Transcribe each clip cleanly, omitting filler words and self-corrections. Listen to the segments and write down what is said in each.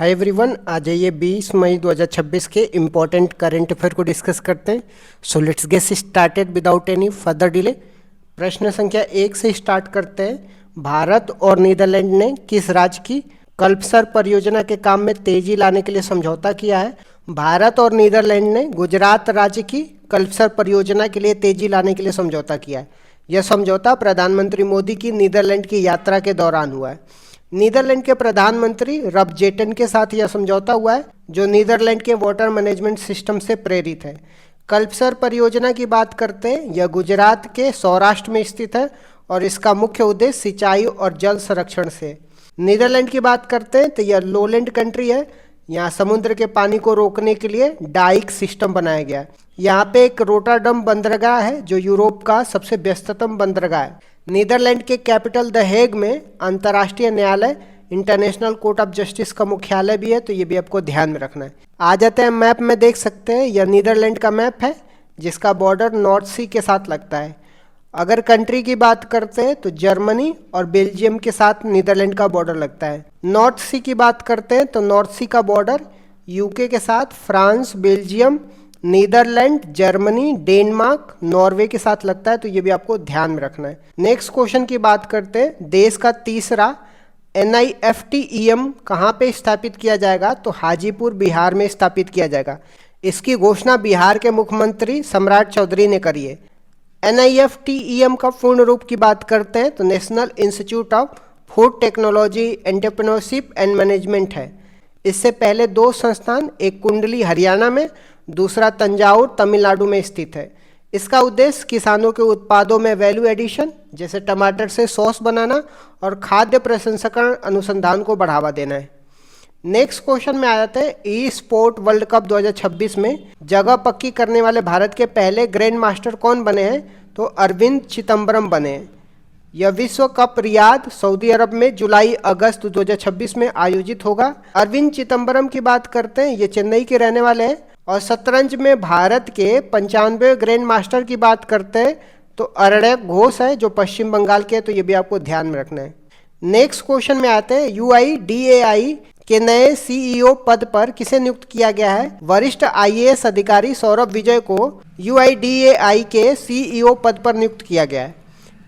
Hi everyone, आ जाइए 20 मई 2026 के important current affair को डिस्कस करते हैं। So let's get started without any further delay. प्रश्न संख्या 1 से स्टार्ट करते हैं। भारत और नीदरलैंड ने किस राज्य की कल्पसर परियोजना के काम में तेजी लाने के लिए समझौता किया है? भारत और नीदरलैंड ने गुजरात राज्य की कल्पसर परियोजना के लिए तेजी लाने के लिए समझौता किया है। यह समझौता प्रधानमंत्री मोदी की नीदरलैंड की यात्रा के दौरान हुआ है। नीदरलैंड के प्रधानमंत्री रब जेटन के साथ यह समझौता हुआ है, जो नीदरलैंड के वाटर मैनेजमेंट सिस्टम से प्रेरित है। कल्पसर परियोजना की बात करते हैं। यह गुजरात के सौराष्ट्र में स्थित है और इसका मुख्य उद्देश्य सिंचाई और जल संरक्षण से। नीदरलैंड की बात करते हैं तो यह लोलैंड कंट्री है। यहाँ समुद्र के पानी को रोकने के लिए डाइक सिस्टम बनाया गया है। यहाँ पे एक रोटरडम बंदरगाह है जो यूरोप का सबसे व्यस्ततम बंदरगाह है। नीदरलैंड के कैपिटल द हेग में अंतर्राष्ट्रीय न्यायालय इंटरनेशनल कोर्ट ऑफ जस्टिस का मुख्यालय भी है, तो ये भी आपको ध्यान में रखना है। आ जाते हैं मैप में, देख सकते हैं यह नीदरलैंड का मैप है जिसका बॉर्डर नॉर्थ सी के साथ लगता है। अगर कंट्री की बात करते हैं तो जर्मनी और बेल्जियम के साथ नीदरलैंड का बॉर्डर लगता है। नॉर्थ सी की बात करते हैं तो नॉर्थ सी का बॉर्डर यूके के साथ France, Belgium, Netherlands, Germany, Denmark, Norway के साथ लगता है, तो ये भी आपको ध्यान में रखना है। नेक्स्ट क्वेश्चन की बात करते हैं। देश का तीसरा NIFTEM कहाँ पे स्थापित किया जाएगा? तो हाजीपुर, बिहार में स्थापित किया जाएगा। इसकी घोषणा बिहार के मुख्यमंत्री सम्राट चौधरी ने करी है। NIFTEM का पूर्ण रूप की बात करते हैं तो national institute of food technology, entrepreneurship and management है। इससे पहले दो संस्थान, एक कुंडली हरियाणा में, दूसरा तंजावुर तमिलनाडु में स्थित है। इसका उद्देश्य किसानों के उत्पादों में वैल्यू एडिशन, जैसे टमाटर से सॉस बनाना और खाद्य प्रसंस्करण अनुसंधान को बढ़ावा देना है। नेक्स्ट क्वेश्चन में आ जाते हैं। ई स्पोर्ट वर्ल्ड कप 2026 में जगह पक्की करने वाले भारत के पहले ग्रैंड मास्टर कौन बने हैं? तो अरविंद चिदम्बरम बने हैं। यह विश्व कप रियाद, सऊदी अरब में जुलाई-अगस्त 2026 में आयोजित होगा। अरविंद चिदम्बरम की बात करते हैं, ये चेन्नई के रहने वाले हैं। और शतरंज में भारत के 95वें ग्रैंड मास्टर की बात करते हैं तो अरण्यक घोष है जो पश्चिम बंगाल के, तो ये भी आपको ध्यान में रखना है। नेक्स्ट क्वेश्चन में आते हैं। UIDAI के नए CEO पद पर किसे नियुक्त किया गया है? वरिष्ठ IAS अधिकारी सौरभ विजय को UIDAI के CEO पद पर नियुक्त किया गया है।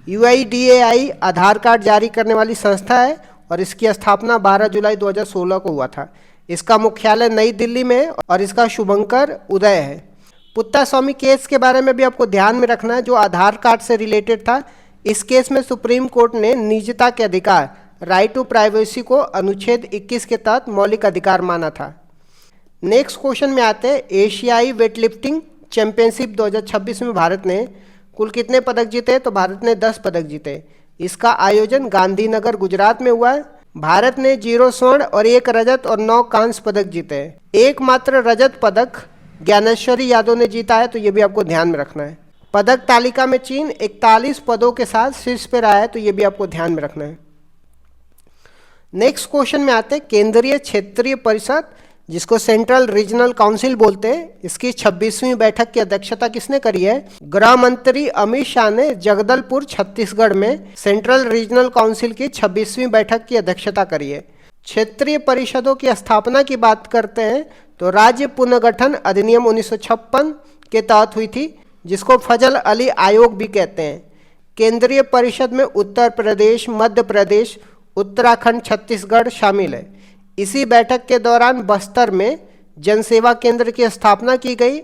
UIDAI आधार कार्ड जारी करने वाली संस्था है और इसकी स्थापना 12 जुलाई 2016 को हुआ था। इसका मुख्यालय नई दिल्ली में और इसका शुभंकर उदय है। पुत्तास्वामी केस के बारे में भी आपको ध्यान में रखना है, जो आधार कार्ड से रिलेटेड था। इस केस में सुप्रीम कोर्ट ने निजता के अधिकार, राइट टू प्राइवेसी को अनुच्छेद 21 के तहत मौलिक अधिकार माना था। नेक्स्ट क्वेश्चन में आते हैं। एशियाई वेटलिफ्टिंग चैंपियनशिप 2026 में भारत ने कुल कितने पदक जीते? तो भारत ने 10 पदक जीते। इसका आयोजन गांधीनगर, गुजरात में हुआ है। भारत ने 0 स्वर्ण और 1 रजत और 9 कांस्य पदक जीते हैं। एकमात्र रजत पदक ज्ञानेश्वरी यादव ने जीता है, तो ये भी आपको ध्यान में रखना है। पदक तालिका में चीन 41 पदों के साथ शीर्ष पर रहा है, तो ये भी आपको ध्यान में रखना है। नेक्स्ट क्वेश्चन में आते हैं। केंद्रीय क्षेत्रीय परिषद, जिसको सेंट्रल रीजनल काउंसिल बोलते हैं, इसकी 26वीं बैठक की अध्यक्षता किसने करी है? गृह मंत्री अमित शाह ने जगदलपुर, छत्तीसगढ़ में सेंट्रल रीजनल काउंसिल की 26वीं बैठक की अध्यक्षता करी है। क्षेत्रीय परिषदों की स्थापना की बात करते हैं तो राज्य पुनर्गठन अधिनियम 1956 के तहत हुई थी, जिसको फजल अली आयोग भी कहते हैं। केंद्रीय परिषद में उत्तर प्रदेश, मध्य प्रदेश, उत्तराखंड, छत्तीसगढ़ शामिल है। इसी बैठक के दौरान बस्तर में जनसेवा केंद्र की स्थापना की गई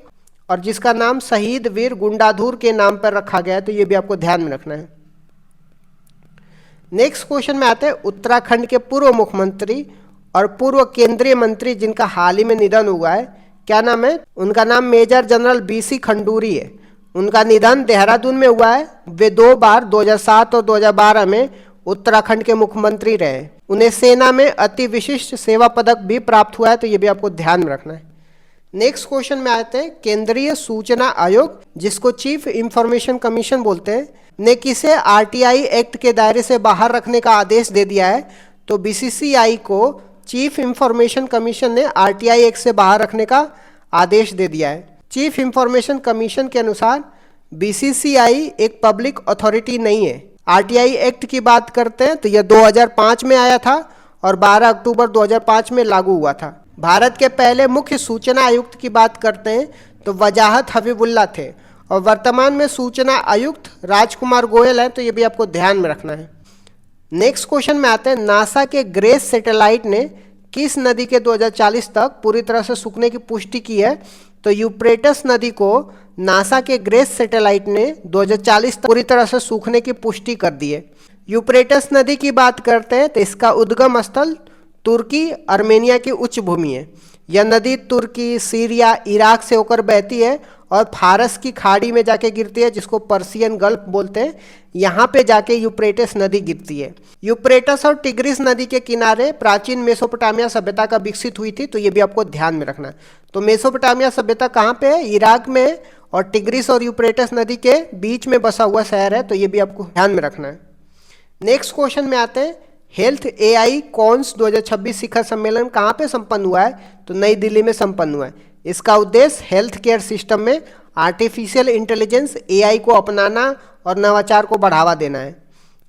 और जिसका नाम शहीद वीर गुंडाधुर के नाम पर रखा गया है, तो ये भी आपको ध्यान में रखना है। नेक्स्ट क्वेश्चन में आते हैं। उत्तराखंड के पूर्व मुख्यमंत्री और पूर्व केंद्रीय मंत्री जिनका हाल ही में निधन हुआ है, क्या नाम है? उनका नाम मेजर जनरल BC खंडूरी है। उनका निधन देहरादून में हुआ है। वे 2 बार 2007 और 2012 में उत्तराखंड के मुख्यमंत्री रहे। उन्हें सेना में अति विशिष्ट सेवा पदक भी प्राप्त हुआ है, तो ये भी आपको ध्यान में रखना है। नेक्स्ट क्वेश्चन में आते हैं। केंद्रीय सूचना आयोग, जिसको चीफ इंफॉर्मेशन कमीशन बोलते हैं, ने किसे RTI एक्ट के दायरे से बाहर रखने का आदेश दे दिया है? तो BCCI को चीफ इंफॉर्मेशन कमीशन ने RTI एक्ट से बाहर रखने का आदेश दे दिया है। चीफ इंफॉर्मेशन कमीशन के अनुसार BCCI एक पब्लिक अथॉरिटी नहीं है। RTI एक्ट की बात करते हैं तो यह 2005 में आया था और 12 अक्टूबर 2005 में लागू हुआ था। भारत के पहले मुख्य सूचना आयुक्त की बात करते हैं तो वजाहत हबीबुल्ला थे और वर्तमान में सूचना आयुक्त राजकुमार गोयल हैं, तो ये भी आपको ध्यान में रखना है। नेक्स्ट क्वेश्चन में आते हैं, नासा के ग्रेस सैटेलाइट ने किस नदी के 2040 तक पूरी तरह से सूखने की पुष्टि की है? तो यूफ्रेटस नदी को नासा के ग्रेस सैटेलाइट ने 2040 तक पूरी तरह से सूखने की पुष्टि कर दी है। यूफ्रेटस नदी की बात करते हैं तो इसका उद्गम स्थल तुर्की अर्मेनिया की उच्च भूमि है। यह नदी तुर्की, सीरिया, इराक से होकर बहती है और फारस की खाड़ी में जाके गिरती है, जिसको पर्सियन गल्फ बोलते हैं। यहाँ पे जाके यूफ्रेटस नदी गिरती है। यूफ्रेटस और टिग्रिस नदी के किनारे प्राचीन मेसोपोटामिया सभ्यता का विकसित हुई थी, तो ये भी आपको ध्यान में रखना है। तो मेसोपोटामिया सभ्यता कहाँ पे है? इराक में, और टिग्रिस और यूफ्रेटस नदी के बीच में बसा हुआ शहर है, तो ये भी आपको ध्यान में रखना है। नेक्स्ट क्वेश्चन में आते हैं, हेल्थ एआई कॉन्स 2026 शिखर सम्मेलन कहाँ पे संपन्न हुआ है? तो नई दिल्ली में संपन्न हुआ है। इसका उद्देश्य हेल्थ केयर सिस्टम में आर्टिफिशियल इंटेलिजेंस एआई को अपनाना और नवाचार को बढ़ावा देना है।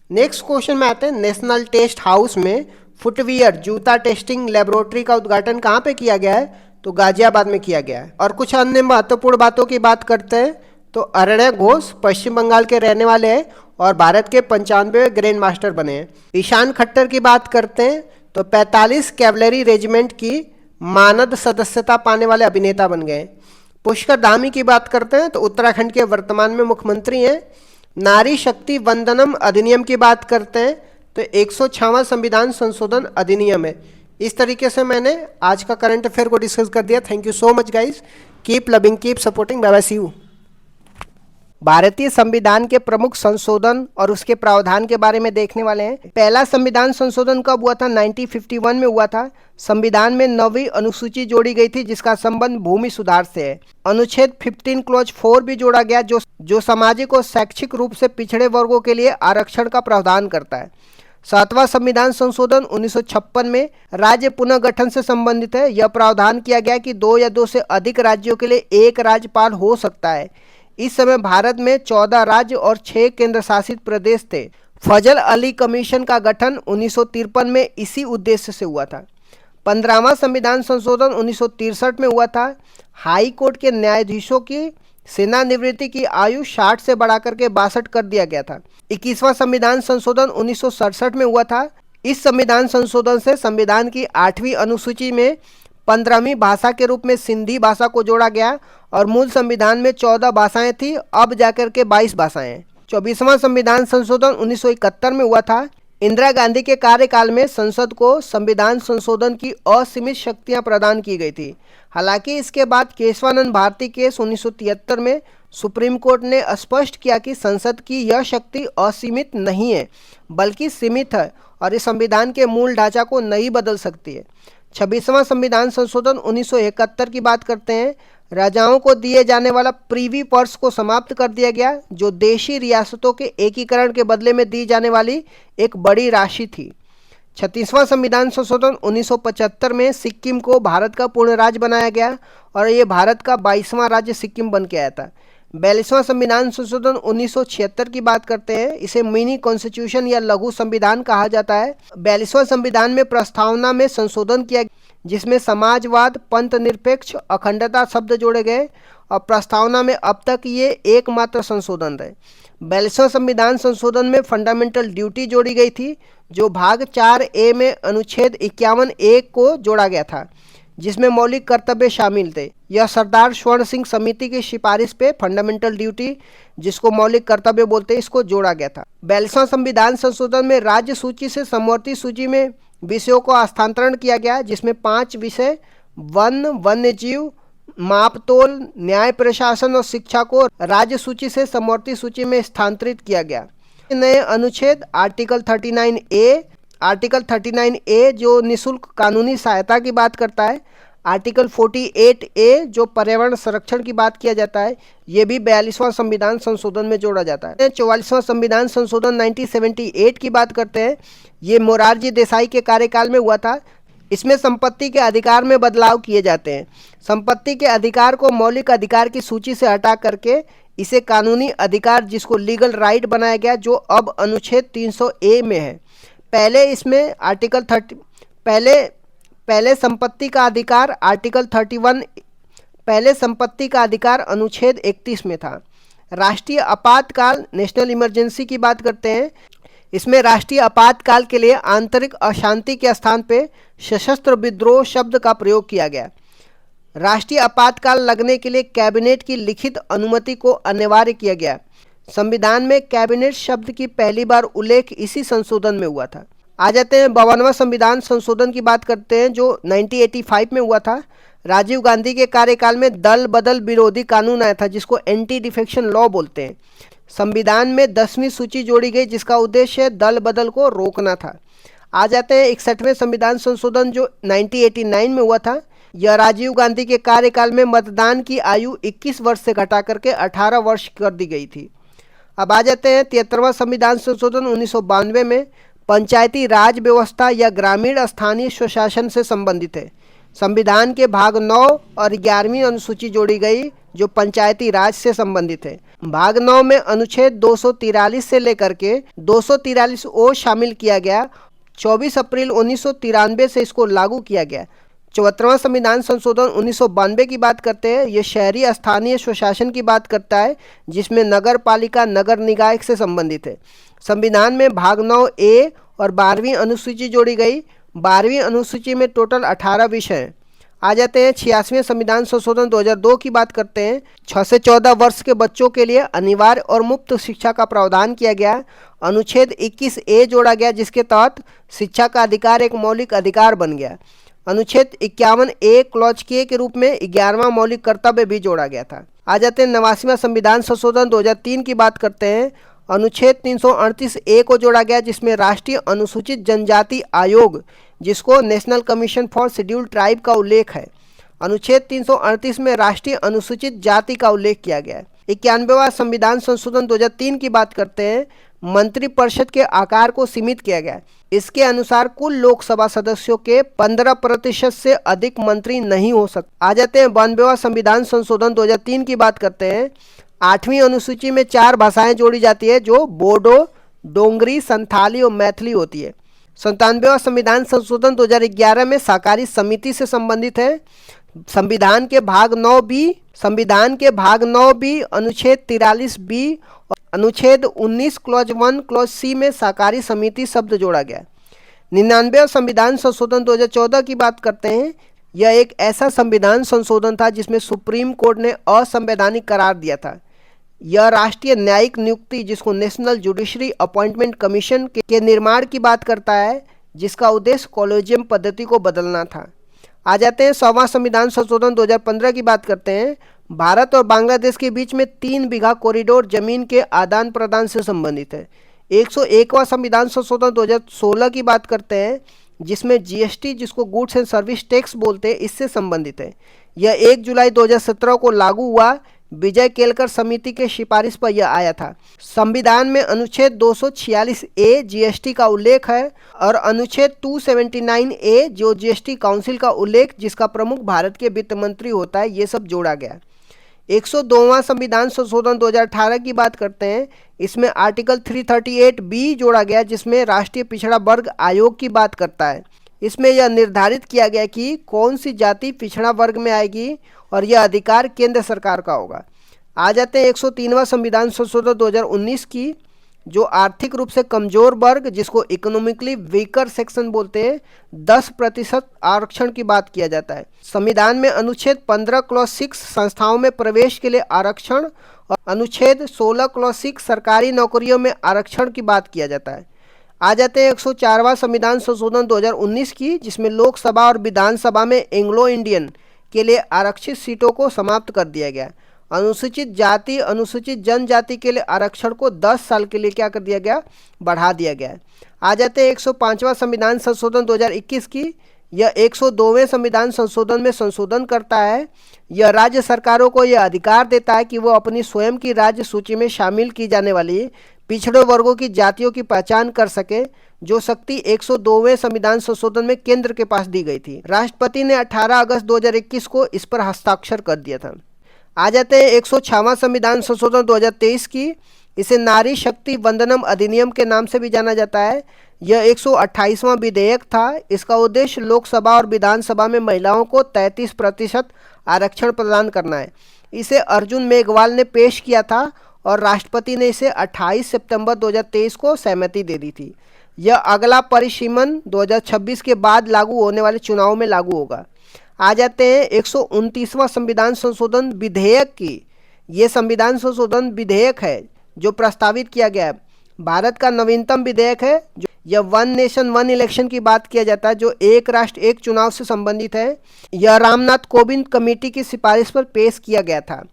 नेक्स्ट क्वेश्चन में आते हैं, नेशनल टेस्ट हाउस में फुटवियर जूता टेस्टिंग लेबोरेटरी का उद्घाटन कहाँ पे किया गया है? तो गाजियाबाद में किया गया है। और कुछ अन्य महत्वपूर्ण बातों की बात करते हैं तो अरण्य घोष पश्चिम बंगाल के रहने वाले हैं और भारत के 95वें ग्रैंड मास्टर बने हैं। ईशान खट्टर की बात करते हैं तो 45 कैवलरी रेजिमेंट की मानद सदस्यता पाने वाले अभिनेता बन गए। पुष्कर धामी की बात करते हैं तो उत्तराखंड के वर्तमान में मुख्यमंत्री हैं। नारी शक्ति वंदनम अधिनियम की बात करते हैं तो 106वां संविधान संशोधन अधिनियम है। इस तरीके से मैंने आज का करंट अफेयर को डिस्कस कर दिया। Thank you so much guys, keep loving, keep supporting, bye bye, see you. भारतीय संविधान के प्रमुख संशोधन और उसके प्रावधान के बारे में देखने वाले हैं। पहला संविधान संशोधन कब हुआ था? 1951 में हुआ था। संविधान में 9वीं अनुसूची जोड़ी गई थी जिसका संबंध भूमि सुधार से है। अनुच्छेद 15 क्लॉज 4 भी जोड़ा गया जो सामाजिक और शैक्षिक रूप से पिछड़े वर्गों के लिए आरक्षण का प्रावधान करता है। 7वां संविधान संशोधन 1956 में राज्य पुनर्गठन से संबंधित है। यह प्रावधान किया गया कि 2 या 2 से अधिक राज्यों के लिए एक राज्यपाल हो सकता है। इस समय भारत में 14 राज्य और 6 केंद्र शासित प्रदेश थे। फजल अली कमीशन का गठन 1953 में इसी उद्देश्य से हुआ था। 15वां संविधान संशोधन 1963 में हुआ था। हाई कोर्ट के न्यायाधीशों की सेवानिवृत्ति की आयु 60 से बढ़ाकर के 62 कर दिया गया था। 21वां संविधान संशोधन 1967 में हुआ था। इस संविधान संशोधन से संविधान की 8वीं अनुसूची में 15वीं भाषा के रूप में सिंधी भाषा को जोड़ा गया और मूल संविधान में 14 भाषाएं थी, अब जाकर के 22 भाषाएं हैं। 24वां संविधान संशोधन 1971 में हुआ था। इंदिरा गांधी के कार्यकाल में संसद को संविधान संशोधन की असीमित शक्तियां प्रदान की गई थी। हालांकि इसके बाद केशवानंद भारती केस 1973 में सुप्रीम कोर्ट ने स्पष्ट किया कि संसद की यह शक्ति असीमित नहीं है बल्कि सीमित है और इस संविधान के मूल ढांचा को नहीं बदल सकती है। 26वां संविधान संशोधन 1971 की बात करते हैं। राजाओं को दिए जाने वाला प्रीवी पर्स को समाप्त कर दिया गया, जो देशी रियासतों के एकीकरण के बदले में दी जाने वाली एक बड़ी राशि थी। 36वां संविधान संशोधन 1975 में सिक्किम को भारत का पूर्ण राज्य बनाया गया और ये भारत का 22वां राज्य सिक्किम बन के आया था। 42वां संविधान संशोधन 1976 की बात करते हैं। इसे मिनी कॉन्स्टिट्यूशन या लघु संविधान कहा जाता है। 42वां संविधान में प्रस्तावना में संशोधन किया जिसमें समाजवाद, पंथ निरपेक्ष, अखंडता शब्द जोड़े गए और प्रस्तावना में अब तक ये एकमात्र संशोधन है। 42वां संविधान संशोधन में फंडामेंटल ड्यूटी जोड़ी गई थी, जो भाग 4A में अनुच्छेद 51A को जोड़ा गया था, जिसमें मौलिक कर्तव्य शामिल थे। यह सरदार स्वर्ण सिंह समिति की सिफारिश पे फंडामेंटल ड्यूटी, जिसको मौलिक कर्तव्य बोलते हैं, इसको जोड़ा गया था। 42वां संविधान संशोधन में राज्य सूची से समवर्ती सूची में विषयों को हस्तांतरण किया गया, जिसमें 5 विषय वन, वन्यजीव, मापतोल, न्याय प्रशासन और शिक्षा को राज्य सूची से समवर्ती सूची में स्थानांतरित किया गया। नए अनुच्छेद आर्टिकल 39A जो निःशुल्क कानूनी सहायता की बात करता है, आर्टिकल 48A जो पर्यावरण संरक्षण की बात किया जाता है, ये भी 42वां संविधान संशोधन में जोड़ा जाता है। 44वां संविधान संशोधन 1978 की बात करते हैं। ये मोरारजी देसाई के कार्यकाल में हुआ था। इसमें संपत्ति के अधिकार में बदलाव किए जाते हैं। संपत्ति के अधिकार को मौलिक अधिकार की सूची से हटा करके इसे कानूनी अधिकार, जिसको लीगल राइट बनाया गया, जो अब अनुच्छेद 300A में है। पहले इसमें आर्टिकल पहले पहले संपत्ति का अधिकार आर्टिकल 31, पहले संपत्ति का अधिकार अनुच्छेद 31 में था। राष्ट्रीय आपातकाल, नेशनल इमरजेंसी की बात करते हैं। इसमें राष्ट्रीय आपातकाल के लिए आंतरिक अशांति के स्थान पे सशस्त्र विद्रोह शब्द का प्रयोग किया गया। राष्ट्रीय आपातकाल लगने के लिए कैबिनेट की लिखित अनुमति को अनिवार्य किया गया। संविधान में कैबिनेट शब्द की पहली बार उल्लेख इसी संशोधन में हुआ था। आ जाते हैं 52वां संविधान संशोधन की बात करते हैं जो 1985 में हुआ था। राजीव गांधी के कार्यकाल में दल बदल विरोधी कानून आया था जिसको एंटी डिफेक्शन लॉ बोलते हैं। संविधान में 10वीं सूची जोड़ी गई जिसका उद्देश्य दल बदल को रोकना था। आ जाते हैं 61वें संविधान संशोधन जो 1989 में हुआ था। यह राजीव गांधी के कार्यकाल में मतदान की आयु 21 वर्ष से घटा करके 18 वर्ष कर दी गई थी। अब आ जाते हैं 73वां संविधान संशोधन 1992 में पंचायती राज व्यवस्था या ग्रामीण स्थानीय स्वशासन से संबंधित है। संविधान के भाग 9 और 11वीं अनुसूची जोड़ी गई जो पंचायती राज से संबंधित है। भाग 9 में अनुच्छेद 243 से लेकर के 243 ओ शामिल किया गया। 24 अप्रैल 1993 से इसको लागू किया गया। 74वां संविधान संशोधन 1992 की बात करते हैं। ये शहरी स्थानीय स्वशासन की बात करता है जिसमें नगर पालिका नगर निकाय से संबंधित है। संविधान में भाग 9 ए और 12वीं अनुसूची जोड़ी गई। 12वीं अनुसूची में टोटल 18 विषय हैं। आ जाते हैं 86वें संविधान संशोधन 2002 की बात करते हैं। 6 से 14 वर्ष के बच्चों के लिए अनिवार्य और मुफ्त शिक्षा का प्रावधान किया गया। अनुच्छेद 21 ए जोड़ा गया जिसके तहत शिक्षा का अधिकार एक मौलिक अधिकार बन गया। अनुच्छेद 51 ए क्लॉज के रूप में 11वां मौलिक कर्तव्य भी जोड़ा गया था। आ जाते हैं 89वां संविधान संशोधन 2003 की बात करते हैं। अनुच्छेद 338 ए को जोड़ा गया जिसमें राष्ट्रीय अनुसूचित जनजाति आयोग जिसको national commission for scheduled tribe का उल्लेख है। अनुच्छेद 338 में राष्ट्रीय अनुसूचित जाति का उल्लेख किया गया है। 91वां संविधान संशोधन 2003 की बात करते हैं। मंत्रिपरिषद के आकार को सीमित किया गया। इसके अनुसार कुल लोकसभा सदस्यों के 15% से अधिक मंत्री नहीं हो सकते। आ जाते हैं 92वां संविधान संशोधन 2003 की बात करते हैं। 8वीं अनुसूची में 4 भाषाएं जोड़ी जाती है जो बोडो, डोंगरी, संथाली और मैथिली होती है। 97वां संविधान संशोधन 2011 में सहकारी समिति से संबंधित है। संविधान के भाग 9 बी अनुच्छेद 43 बी और अनुच्छेद 19 क्लॉज 1 क्लॉज सी में सहकारी समिति शब्द जोड़ा गया। 99वां संविधान संशोधन 2014 की बात करते हैं। यह एक ऐसा संविधान संशोधन था जिसमें सुप्रीम कोर्ट ने असंवैधानिक करार दिया था। यह राष्ट्रीय न्यायिक नियुक्ति जिसको नेशनल जुडिशरी अपॉइंटमेंट कमीशन के निर्माण की बात करता है जिसका उद्देश्य कॉलेजियम पद्धति को बदलना था। आ जाते हैं 100वां संविधान संशोधन 2015 की बात करते हैं। भारत और बांग्लादेश के बीच में 3 बीघा कॉरिडोर जमीन के आदान प्रदान से संबंधित है। 101वां संविधान संशोधन 2016 की बात करते हैं जिसमें जीएसटी जिसको गुड्स एंड सर्विस टैक्स बोलते हैं इससे संबंधित है। यह 1 जुलाई 2017 को लागू हुआ। विजय केलकर समिति के सिफारिश पर यह आया था। संविधान में अनुच्छेद 246 ए जीएसटी का उल्लेख है और अनुच्छेद 279 ए जो जीएसटी काउंसिल का उल्लेख जिसका प्रमुख भारत के वित्त मंत्री होता है ये सब जोड़ा गया। 102वां संविधान संशोधन 2018 की बात करते हैं। इसमें आर्टिकल 338 बी जोड़ा गया जिसमें राष्ट्रीय पिछड़ा वर्ग आयोग की बात करता है। इसमें यह निर्धारित किया गया कि कौन सी जाति पिछड़ा वर्ग में आएगी और यह अधिकार केंद्र सरकार का होगा। आ जाते हैं 103वां संविधान संशोधन 2019 की जो आर्थिक रूप से कमजोर वर्ग जिसको इकोनॉमिकली वीकर सेक्शन बोलते हैं 10% आरक्षण की बात किया जाता है। संविधान में अनुच्छेद 15 क्लॉज 6 संस्थाओं में प्रवेश के लिए आरक्षण और अनुच्छेद 16 क्लॉज 6 सरकारी नौकरियों में आरक्षण की बात किया जाता है। आ जाते हैं 104वां संविधान संशोधन 2019 की जिसमें लोकसभा और विधानसभा में एंग्लो इंडियन के लिए आरक्षित सीटों को समाप्त कर दिया गया। अनुसूचित जाति अनुसूचित जनजाति के लिए आरक्षण को 10 साल के लिए क्या कर दिया गया, बढ़ा दिया गया। आ जाते हैं 105वां संविधान संशोधन 2021 की। यह 102वें संविधान संशोधन में संशोधन करता है। यह राज्य सरकारों को यह अधिकार देता है कि वो अपनी स्वयं की राज्य सूची में शामिल की जाने वाली पिछड़े वर्गों की जातियों की पहचान कर सके, जो शक्ति 102वें संविधान संशोधन में केंद्र के पास दी गई थी। राष्ट्रपति ने 18 अगस्त 2021 को इस पर हस्ताक्षर कर दिया था। आ जाते हैं 106वां संविधान संशोधन 2023 की। इसे नारी शक्ति वंदनम अधिनियम के नाम से भी जाना जाता है। यह 128वां विधेयक था। इसका उद्देश्य लोकसभा और विधानसभा में महिलाओं को 33% आरक्षण प्रदान करना है। इसे अर्जुन मेघवाल ने पेश किया था और राष्ट्रपति ने इसे 28 सितंबर 2023 को सहमति दे दी थी। यह अगला परिसीमन 2026 के बाद लागू होने वाले चुनाव में लागू होगा। आ जाते हैं 129वां संविधान संशोधन विधेयक की। ये संविधान संशोधन विधेयक है जो प्रस्तावित किया गया है। भारत का नवीनतम विधेयक है। जो यह वन नेशन वन इलेक्शन की बात किया जाता है, जो एक राष्ट्र एक चुनाव से संबंधित है। यह रामनाथ कोविंद कमेटी की सिफारिश पर पेश किया गया था।